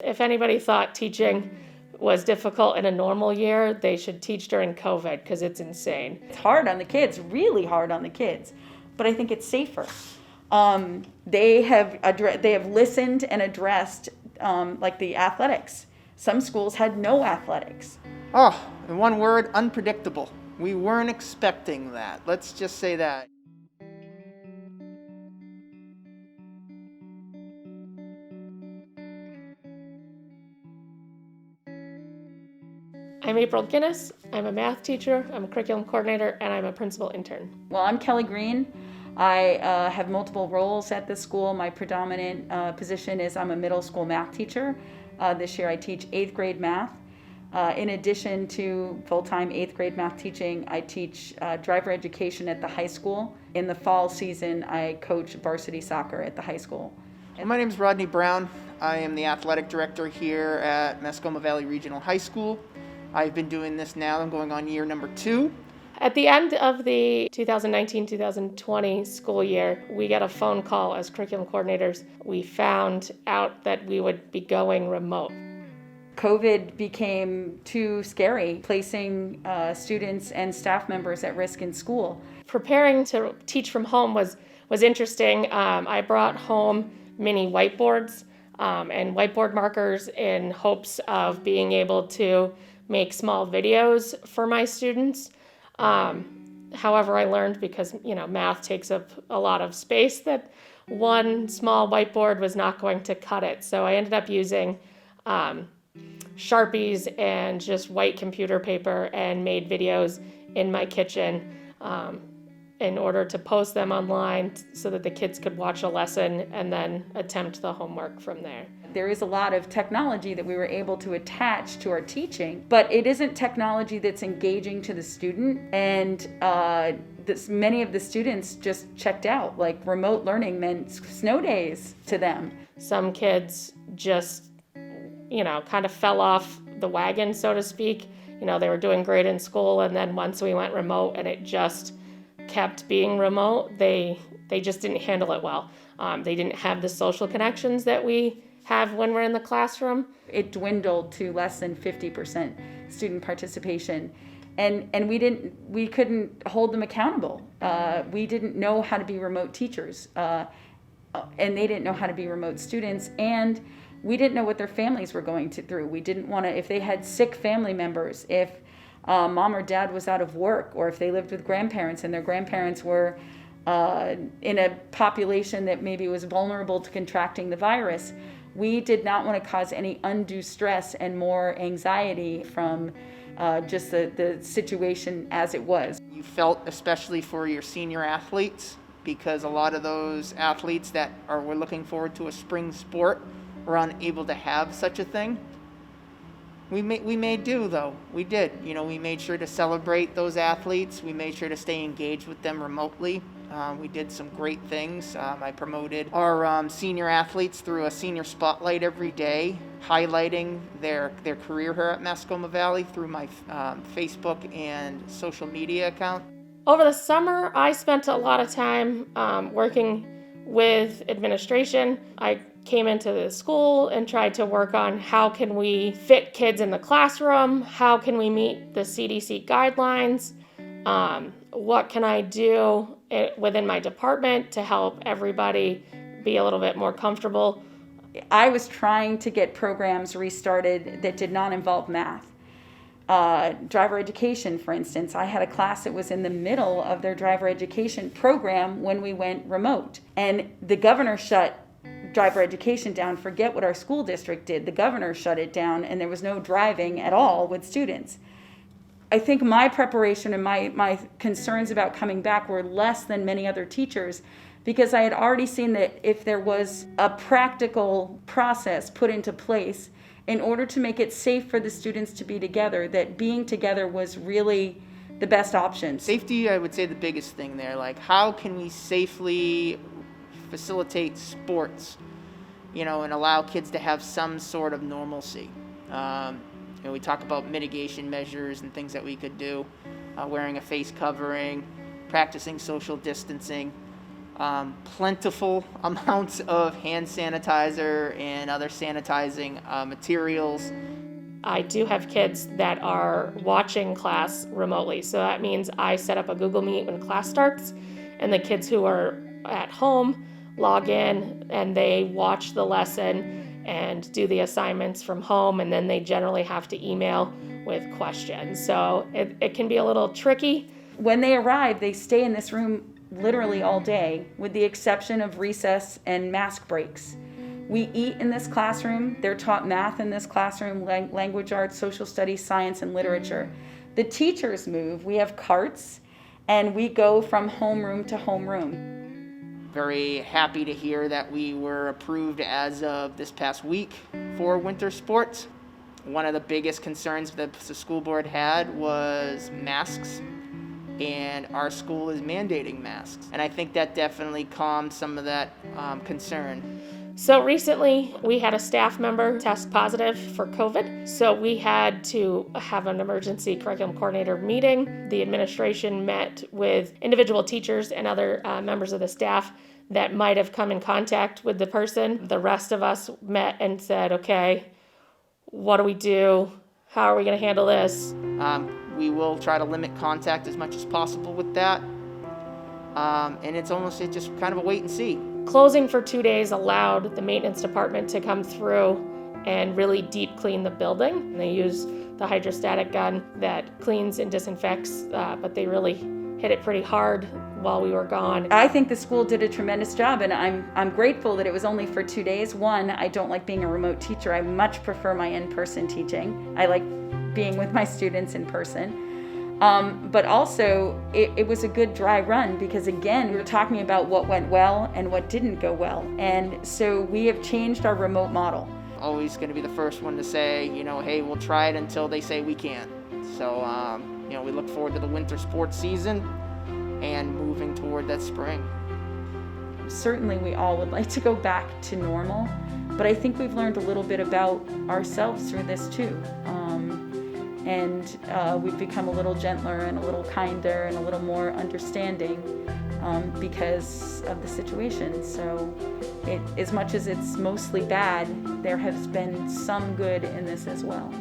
If anybody thought teaching was difficult in a normal year, they should teach during COVID because it's insane. It's hard on the kids, really hard on the kids, but I think it's safer. They have listened and addressed like the athletics. Some schools had no athletics. Oh, in one word, unpredictable. We weren't expecting that. Let's just say that. I'm April Guinness. I'm a math teacher, I'm a curriculum coordinator, and I'm a principal intern. Well, I'm Kelly Green. I have multiple roles at the school. My predominant position is I'm a middle school math teacher. This year I teach 8th grade math. In addition to full-time 8th grade math teaching, I teach driver education at the high school. In the fall season, I coach varsity soccer at the high school. My name is Rodney Brown. I am the athletic director here at Mascoma Valley Regional High School. I've been doing this now. I'm going on year number 2. At the end of the 2019-2020 school year, we got a phone call as curriculum coordinators. We found out that we would be going remote. COVID became too scary, placing students and staff members at risk in school. Preparing to teach from home was interesting. I brought home mini whiteboards and whiteboard markers in hopes of being able to make small videos for my students. However, I learned because, math takes up a lot of space that one small whiteboard was not going to cut it. So I ended up using Sharpies and just white computer paper and made videos in my kitchen in order to post them online so that the kids could watch a lesson and then attempt the homework from there. There is a lot of technology that we were able to attach to our teaching, but it isn't technology that's engaging to the student, and many of the students just checked out. Like, remote learning meant snow days to them. Some kids just, kind of fell off the wagon, so to speak. They were doing great in school, and then once we went remote and it just kept being remote, they just didn't handle it well. They didn't have the social connections that we have when we're in the classroom. It dwindled to less than 50% student participation, and we couldn't hold them accountable. We didn't know how to be remote teachers, and they didn't know how to be remote students, and we didn't know what their families were going through. We didn't want to, if they had sick family members, if mom or dad was out of work, or if they lived with grandparents and their grandparents were in a population that maybe was vulnerable to contracting the virus. We did not want to cause any undue stress and more anxiety from just the situation as it was. You felt especially for your senior athletes, because a lot of those athletes that were looking forward to a spring sport were unable to have such a thing. We made do, though. We did. We made sure to celebrate those athletes. We made sure to stay engaged with them remotely. We did some great things. I promoted our senior athletes through a senior spotlight every day, highlighting their career here at Mascoma Valley through my Facebook and social media account. Over the summer, I spent a lot of time working with administration. I came into the school and tried to work on how can we fit kids in the classroom, how can we meet the CDC guidelines, what can I do within my department to help everybody be a little bit more comfortable. I was trying to get programs restarted that did not involve math. Driver education, for instance. I had a class that was in the middle of their driver education program when we went remote. And the governor shut driver education down. Forget what our school district did. The governor shut it down, and there was no driving at all with students. I think my preparation and my concerns about coming back were less than many other teachers, because I had already seen that if there was a practical process put into place in order to make it safe for the students to be together, that being together was really the best option. Safety, I would say, the biggest thing there. Like, how can we safely facilitate sports, and allow kids to have some sort of normalcy? We talk about mitigation measures and things that we could do, wearing a face covering, practicing social distancing. plentiful amounts of hand sanitizer and other sanitizing materials. I do have kids that are watching class remotely. So that means I set up a Google Meet when class starts, and the kids who are at home log in and they watch the lesson and do the assignments from home, and then they generally have to email with questions. So it can be a little tricky. When they arrive, they stay in this room literally all day, with the exception of recess and mask breaks. We eat in this classroom. They're taught math in this classroom, language arts, social studies, science, and literature. The teachers move. We have carts, and we go from homeroom to homeroom. Very happy to hear that we were approved as of this past week for winter sports. One of the biggest concerns that the school board had was masks, and our school is mandating masks. And I think that definitely calmed some of that concern. So recently, we had a staff member test positive for COVID. So we had to have an emergency curriculum coordinator meeting. The administration met with individual teachers and other members of the staff that might have come in contact with the person. The rest of us met and said, okay, what do we do? How are we going to handle this? We will try to limit contact as much as possible with that. And it's just kind of a wait and see. Closing for 2 days allowed the maintenance department to come through and really deep clean the building. And they use the hydrostatic gun that cleans and disinfects, but they really hit it pretty hard while we were gone. I think the school did a tremendous job, and I'm grateful that it was only for 2 days. One, I don't like being a remote teacher. I much prefer my in-person teaching. I like being with my students in person. But also, it was a good dry run because, again, we were talking about what went well and what didn't go well. And so we have changed our remote model. Always going to be the first one to say, hey, we'll try it until they say we can't. So, we look forward to the winter sports season and moving toward that spring. Certainly, we all would like to go back to normal, but I think we've learned a little bit about ourselves through this too. And we've become a little gentler and a little kinder and a little more understanding because of the situation. So as much as it's mostly bad, there has been some good in this as well.